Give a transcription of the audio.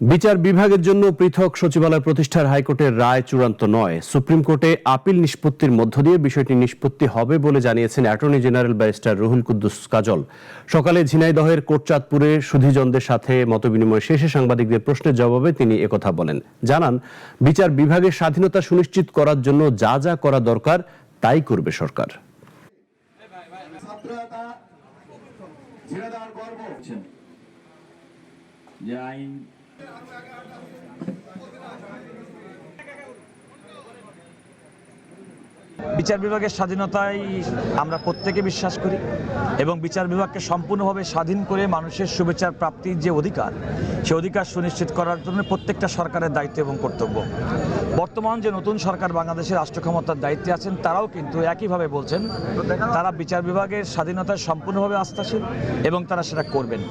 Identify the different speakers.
Speaker 1: বিচার বিভাগের জন্য পৃথক সচিবালয় প্রতিষ্ঠার হাইকোর্টের রায় চূড়ান্ত নয়। সুপ্রিম কোর্টে আপিল নিষ্পত্তির মধ্য দিয়ে বিষয়টি নিষ্পত্তি হবে বলে জানিয়েছেন attorney general barrister Ruhul Quddus Kajal. সকালে ঝিনাইদহের কোটচাঁদপুরে সুধীজনদের সাথে মতবিনিময় শেষে সাংবাদিকদের প্রশ্নের জবাবে তিনি একথা বলেন। জানান, বিচার বিভাগের স্বাধীনতা সুনিশ্চিত করার জন্য যা যা করা দরকার তাই করবে সরকার।
Speaker 2: বিচার বিভাগের স্বাধীনতায় আমরা প্রত্যেকে বিশ্বাস করি এবং বিচার বিভাগকে সম্পূর্ণভাবে স্বাধীন করে মানুষের সুবিচার প্রাপ্তির যে অধিকার, সে অধিকার সুনিশ্চিত করার জন্য প্রত্যেকটা সরকারের দায়িত্ব এবং কর্তব্য। বর্তমান যে নতুন সরকার বাংলাদেশের রাষ্ট্র ক্ষমতার দায়িত্বে আছেন, তারাও কিন্তু একইভাবে বলছেন তারা বিচার বিভাগের স্বাধীনতায় সম্পূর্ণভাবে আস্থাশীল এবং তারা সেটা করবেন।